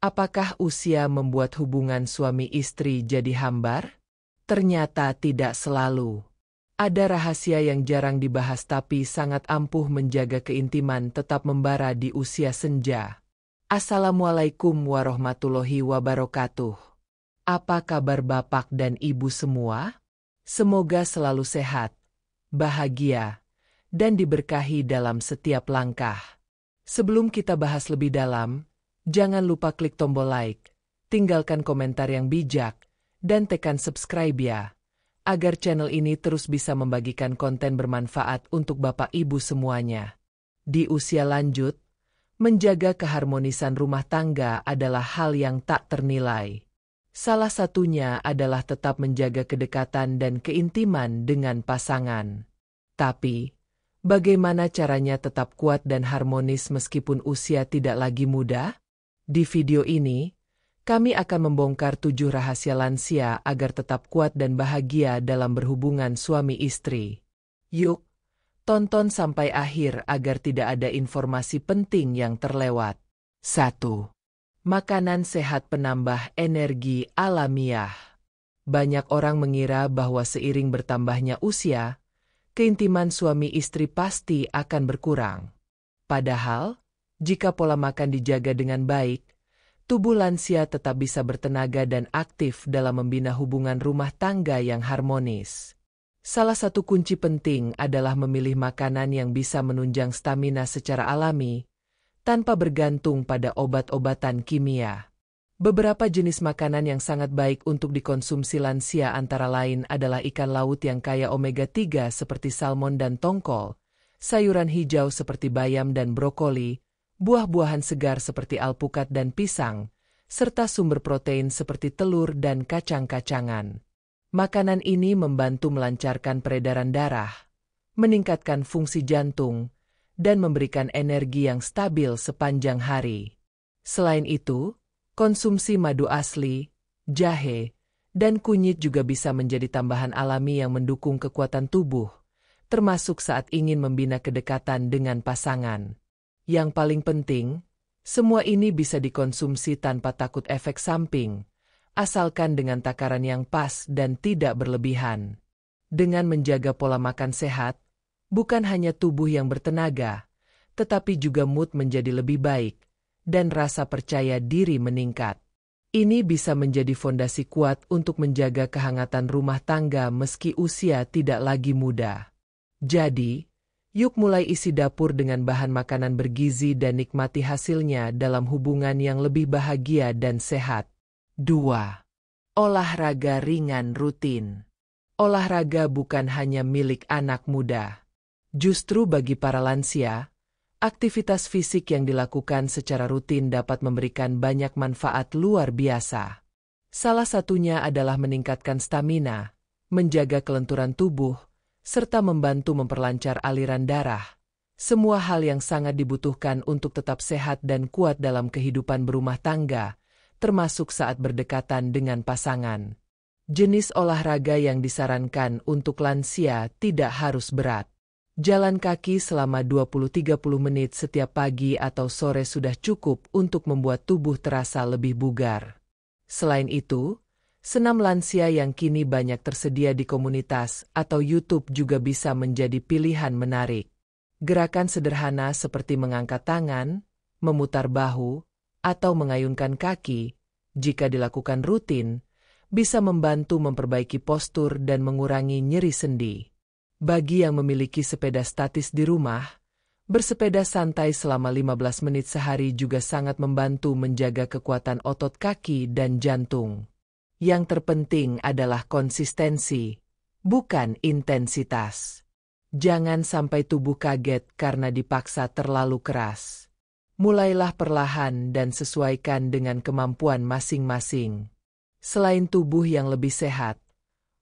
Apakah usia membuat hubungan suami istri jadi hambar? Ternyata tidak selalu. Ada rahasia yang jarang dibahas tapi sangat ampuh menjaga keintiman tetap membara di usia senja. Assalamualaikum warahmatullahi wabarakatuh. Apa kabar Bapak dan Ibu semua? Semoga selalu sehat, bahagia, dan diberkahi dalam setiap langkah. Sebelum kita bahas lebih dalam, jangan lupa klik tombol like, tinggalkan komentar yang bijak, dan tekan subscribe ya, agar channel ini terus bisa membagikan konten bermanfaat untuk Bapak Ibu semuanya. Di usia lanjut, menjaga keharmonisan rumah tangga adalah hal yang tak ternilai. Salah satunya adalah tetap menjaga kedekatan dan keintiman dengan pasangan. Tapi, bagaimana caranya tetap kuat dan harmonis meskipun usia tidak lagi muda? Di video ini, kami akan membongkar 7 rahasia lansia agar tetap kuat dan bahagia dalam berhubungan suami istri. Yuk, tonton sampai akhir agar tidak ada informasi penting yang terlewat. 1. Makanan sehat penambah energi alamiah. Banyak orang mengira bahwa seiring bertambahnya usia, keintiman suami istri pasti akan berkurang. Padahal, jika pola makan dijaga dengan baik, tubuh lansia tetap bisa bertenaga dan aktif dalam membina hubungan rumah tangga yang harmonis. Salah satu kunci penting adalah memilih makanan yang bisa menunjang stamina secara alami, tanpa bergantung pada obat-obatan kimia. Beberapa jenis makanan yang sangat baik untuk dikonsumsi lansia antara lain adalah ikan laut yang kaya omega-3 seperti salmon dan tongkol, sayuran hijau seperti bayam dan brokoli, buah-buahan segar seperti alpukat dan pisang, serta sumber protein seperti telur dan kacang-kacangan. Makanan ini membantu melancarkan peredaran darah, meningkatkan fungsi jantung, dan memberikan energi yang stabil sepanjang hari. Selain itu, konsumsi madu asli, jahe, dan kunyit juga bisa menjadi tambahan alami yang mendukung kekuatan tubuh, termasuk saat ingin membina kedekatan dengan pasangan. Yang paling penting, semua ini bisa dikonsumsi tanpa takut efek samping, asalkan dengan takaran yang pas dan tidak berlebihan. Dengan menjaga pola makan sehat, bukan hanya tubuh yang bertenaga, tetapi juga mood menjadi lebih baik, dan rasa percaya diri meningkat. Ini bisa menjadi fondasi kuat untuk menjaga kehangatan rumah tangga meski usia tidak lagi muda. Jadi, yuk mulai isi dapur dengan bahan makanan bergizi dan nikmati hasilnya dalam hubungan yang lebih bahagia dan sehat. 2. Olahraga ringan rutin. Olahraga bukan hanya milik anak muda. Justru bagi para lansia, aktivitas fisik yang dilakukan secara rutin dapat memberikan banyak manfaat luar biasa. Salah satunya adalah meningkatkan stamina, menjaga kelenturan tubuh, serta membantu memperlancar aliran darah. Semua hal yang sangat dibutuhkan untuk tetap sehat dan kuat dalam kehidupan berumah tangga, termasuk saat berdekatan dengan pasangan. Jenis olahraga yang disarankan untuk lansia tidak harus berat. Jalan kaki selama 20-30 menit setiap pagi atau sore sudah cukup untuk membuat tubuh terasa lebih bugar. Selain itu, senam lansia yang kini banyak tersedia di komunitas atau YouTube juga bisa menjadi pilihan menarik. Gerakan sederhana seperti mengangkat tangan, memutar bahu, atau mengayunkan kaki, jika dilakukan rutin, bisa membantu memperbaiki postur dan mengurangi nyeri sendi. Bagi yang memiliki sepeda statis di rumah, bersepeda santai selama 15 menit sehari juga sangat membantu menjaga kekuatan otot kaki dan jantung. Yang terpenting adalah konsistensi, bukan intensitas. Jangan sampai tubuh kaget karena dipaksa terlalu keras. Mulailah perlahan dan sesuaikan dengan kemampuan masing-masing. Selain tubuh yang lebih sehat,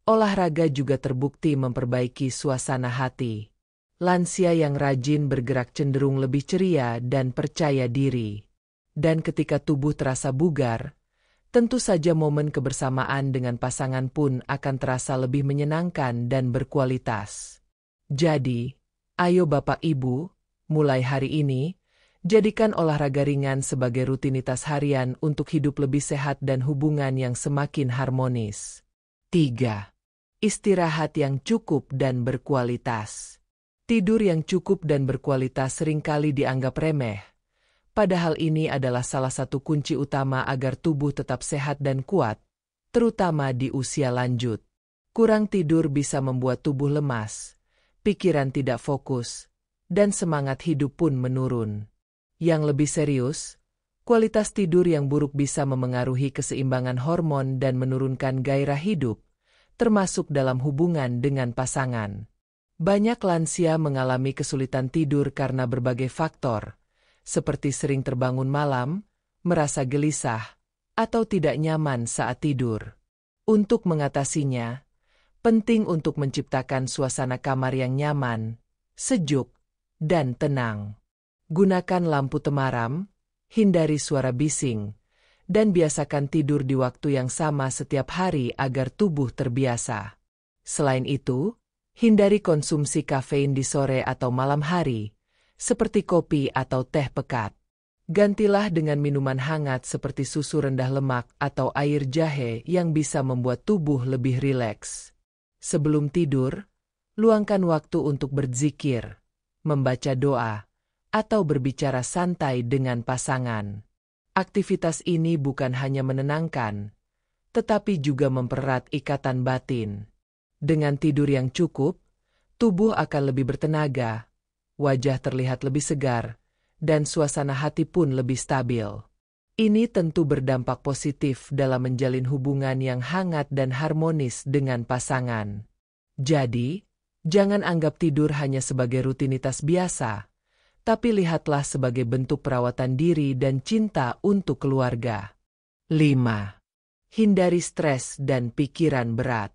olahraga juga terbukti memperbaiki suasana hati. Lansia yang rajin bergerak cenderung lebih ceria dan percaya diri. Dan ketika tubuh terasa bugar, tentu saja momen kebersamaan dengan pasangan pun akan terasa lebih menyenangkan dan berkualitas. Jadi, ayo Bapak Ibu, mulai hari ini, Jadikan olahraga ringan sebagai rutinitas harian untuk hidup lebih sehat dan hubungan yang semakin harmonis. 3. Istirahat yang cukup dan berkualitas. Tidur yang cukup dan berkualitas seringkali dianggap remeh. Padahal ini adalah salah satu kunci utama agar tubuh tetap sehat dan kuat, terutama di usia lanjut. Kurang tidur bisa membuat tubuh lemas, pikiran tidak fokus, dan semangat hidup pun menurun. Yang lebih serius, kualitas tidur yang buruk bisa memengaruhi keseimbangan hormon dan menurunkan gairah hidup, termasuk dalam hubungan dengan pasangan. Banyak lansia mengalami kesulitan tidur karena berbagai faktor, seperti sering terbangun malam, merasa gelisah, atau tidak nyaman saat tidur. Untuk mengatasinya, penting untuk menciptakan suasana kamar yang nyaman, sejuk, dan tenang. Gunakan lampu temaram, hindari suara bising, dan biasakan tidur di waktu yang sama setiap hari agar tubuh terbiasa. Selain itu, hindari konsumsi kafein di sore atau malam hari, seperti kopi atau teh pekat. Gantilah dengan minuman hangat seperti susu rendah lemak atau air jahe yang bisa membuat tubuh lebih rileks. Sebelum tidur, luangkan waktu untuk berzikir, membaca doa, atau berbicara santai dengan pasangan. Aktivitas ini bukan hanya menenangkan, tetapi juga mempererat ikatan batin. Dengan tidur yang cukup, tubuh akan lebih bertenaga, wajah terlihat lebih segar, dan suasana hati pun lebih stabil. Ini tentu berdampak positif dalam menjalin hubungan yang hangat dan harmonis dengan pasangan. Jadi, jangan anggap tidur hanya sebagai rutinitas biasa, tapi lihatlah sebagai bentuk perawatan diri dan cinta untuk keluarga. 5. Hindari stres dan pikiran berat.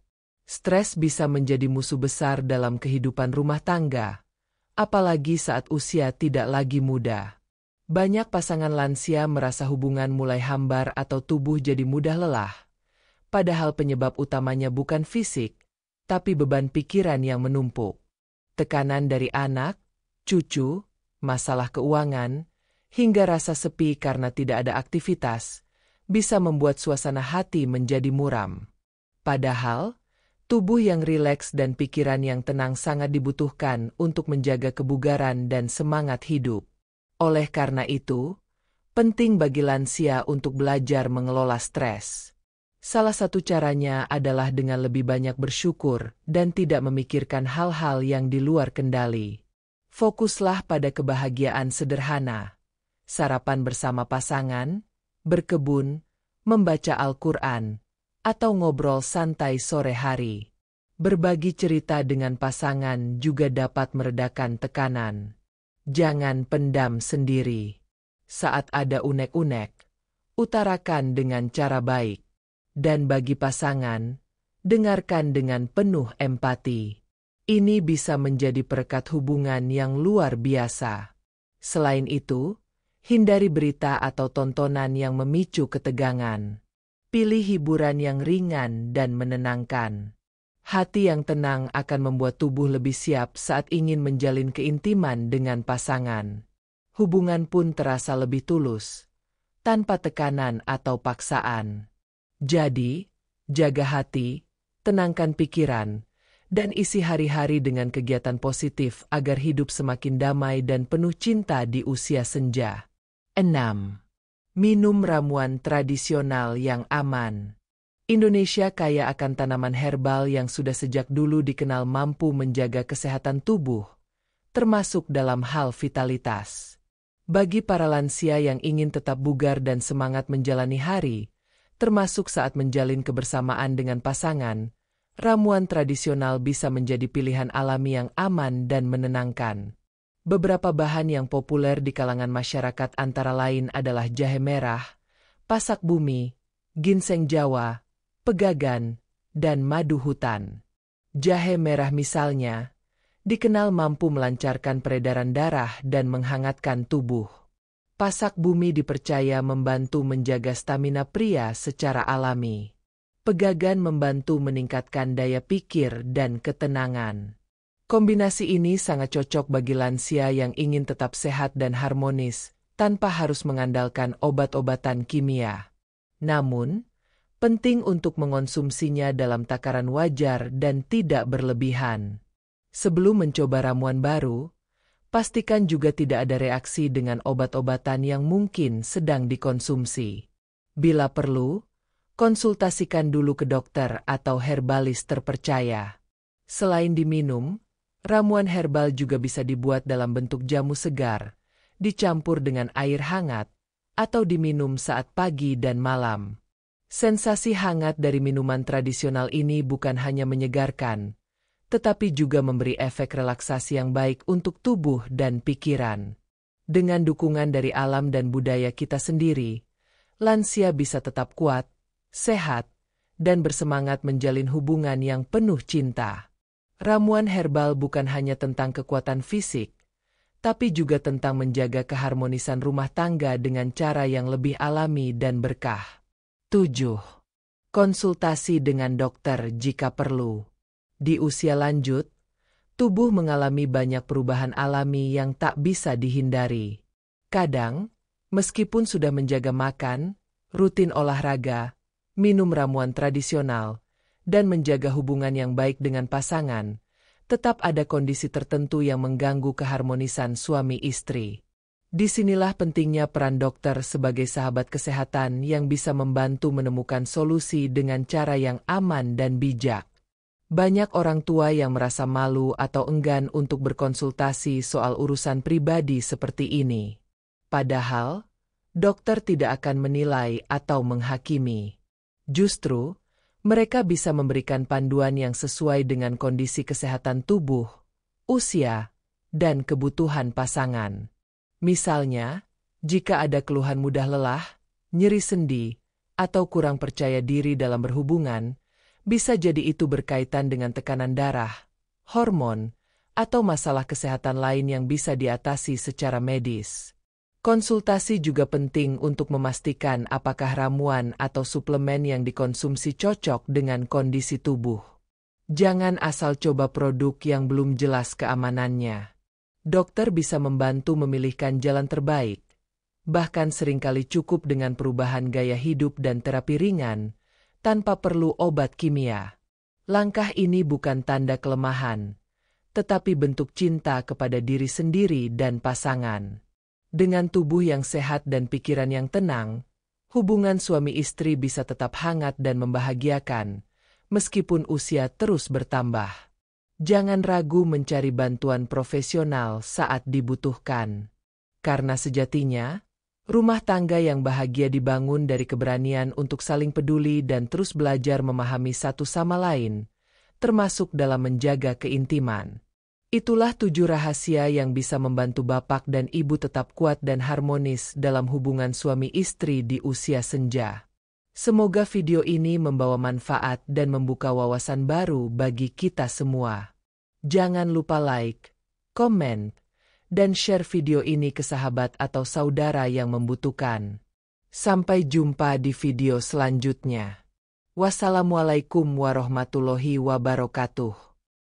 Stres bisa menjadi musuh besar dalam kehidupan rumah tangga, apalagi saat usia tidak lagi muda. Banyak pasangan lansia merasa hubungan mulai hambar atau tubuh jadi mudah lelah, padahal penyebab utamanya bukan fisik, tapi beban pikiran yang menumpuk. Tekanan dari anak, cucu, masalah keuangan, hingga rasa sepi karena tidak ada aktivitas, bisa membuat suasana hati menjadi muram. Padahal, tubuh yang rileks dan pikiran yang tenang sangat dibutuhkan untuk menjaga kebugaran dan semangat hidup. Oleh karena itu, penting bagi lansia untuk belajar mengelola stres. Salah satu caranya adalah dengan lebih banyak bersyukur dan tidak memikirkan hal-hal yang di luar kendali. Fokuslah pada kebahagiaan sederhana, sarapan bersama pasangan, berkebun, membaca Al-Quran, atau ngobrol santai sore hari. Berbagi cerita dengan pasangan juga dapat meredakan tekanan. Jangan pendam sendiri. Saat ada unek-unek, utarakan dengan cara baik. Dan bagi pasangan, dengarkan dengan penuh empati. Ini bisa menjadi perekat hubungan yang luar biasa. Selain itu, hindari berita atau tontonan yang memicu ketegangan. Pilih hiburan yang ringan dan menenangkan. Hati yang tenang akan membuat tubuh lebih siap saat ingin menjalin keintiman dengan pasangan. Hubungan pun terasa lebih tulus, tanpa tekanan atau paksaan. Jadi, jaga hati, tenangkan pikiran, dan isi hari-hari dengan kegiatan positif agar hidup semakin damai dan penuh cinta di usia senja. 6. Minum ramuan tradisional yang aman. Indonesia kaya akan tanaman herbal yang sudah sejak dulu dikenal mampu menjaga kesehatan tubuh, termasuk dalam hal vitalitas. Bagi para lansia yang ingin tetap bugar dan semangat menjalani hari, termasuk saat menjalin kebersamaan dengan pasangan, ramuan tradisional bisa menjadi pilihan alami yang aman dan menenangkan. Beberapa bahan yang populer di kalangan masyarakat antara lain adalah jahe merah, pasak bumi, ginseng Jawa, pegagan, dan madu hutan. Jahe merah misalnya, dikenal mampu melancarkan peredaran darah dan menghangatkan tubuh. Pasak bumi dipercaya membantu menjaga stamina pria secara alami. Pegagan membantu meningkatkan daya pikir dan ketenangan. Kombinasi ini sangat cocok bagi lansia yang ingin tetap sehat dan harmonis, tanpa harus mengandalkan obat-obatan kimia. Namun, penting untuk mengonsumsinya dalam takaran wajar dan tidak berlebihan. Sebelum mencoba ramuan baru, pastikan juga tidak ada reaksi dengan obat-obatan yang mungkin sedang dikonsumsi. Bila perlu, konsultasikan dulu ke dokter atau herbalis terpercaya. Selain diminum, ramuan herbal juga bisa dibuat dalam bentuk jamu segar, dicampur dengan air hangat, atau diminum saat pagi dan malam. Sensasi hangat dari minuman tradisional ini bukan hanya menyegarkan, tetapi juga memberi efek relaksasi yang baik untuk tubuh dan pikiran. Dengan dukungan dari alam dan budaya kita sendiri, lansia bisa tetap kuat, sehat, dan bersemangat menjalin hubungan yang penuh cinta. Ramuan herbal bukan hanya tentang kekuatan fisik, tapi juga tentang menjaga keharmonisan rumah tangga dengan cara yang lebih alami dan berkah. 7. Konsultasi dengan dokter jika perlu. Di usia lanjut, tubuh mengalami banyak perubahan alami yang tak bisa dihindari. Kadang, meskipun sudah menjaga makan, rutin olahraga, minum ramuan tradisional, dan menjaga hubungan yang baik dengan pasangan, tetap ada kondisi tertentu yang mengganggu keharmonisan suami istri. Disinilah pentingnya peran dokter sebagai sahabat kesehatan yang bisa membantu menemukan solusi dengan cara yang aman dan bijak. Banyak orang tua yang merasa malu atau enggan untuk berkonsultasi soal urusan pribadi seperti ini. Padahal, dokter tidak akan menilai atau menghakimi. Justru, mereka bisa memberikan panduan yang sesuai dengan kondisi kesehatan tubuh, usia, dan kebutuhan pasangan. Misalnya, jika ada keluhan mudah lelah, nyeri sendi, atau kurang percaya diri dalam berhubungan, bisa jadi itu berkaitan dengan tekanan darah, hormon, atau masalah kesehatan lain yang bisa diatasi secara medis. Konsultasi juga penting untuk memastikan apakah ramuan atau suplemen yang dikonsumsi cocok dengan kondisi tubuh. Jangan asal coba produk yang belum jelas keamanannya. Dokter bisa membantu memilihkan jalan terbaik. Bahkan seringkali cukup dengan perubahan gaya hidup dan terapi ringan, tanpa perlu obat kimia. Langkah ini bukan tanda kelemahan, tetapi bentuk cinta kepada diri sendiri dan pasangan. Dengan tubuh yang sehat dan pikiran yang tenang, hubungan suami istri bisa tetap hangat dan membahagiakan, meskipun usia terus bertambah. Jangan ragu mencari bantuan profesional saat dibutuhkan. Karena sejatinya, rumah tangga yang bahagia dibangun dari keberanian untuk saling peduli dan terus belajar memahami satu sama lain, termasuk dalam menjaga keintiman. Itulah 7 rahasia yang bisa membantu bapak dan ibu tetap kuat dan harmonis dalam hubungan suami istri di usia senja. Semoga video ini membawa manfaat dan membuka wawasan baru bagi kita semua. Jangan lupa like, komen, dan share video ini ke sahabat atau saudara yang membutuhkan. Sampai jumpa di video selanjutnya. Wassalamualaikum warahmatullahi wabarakatuh.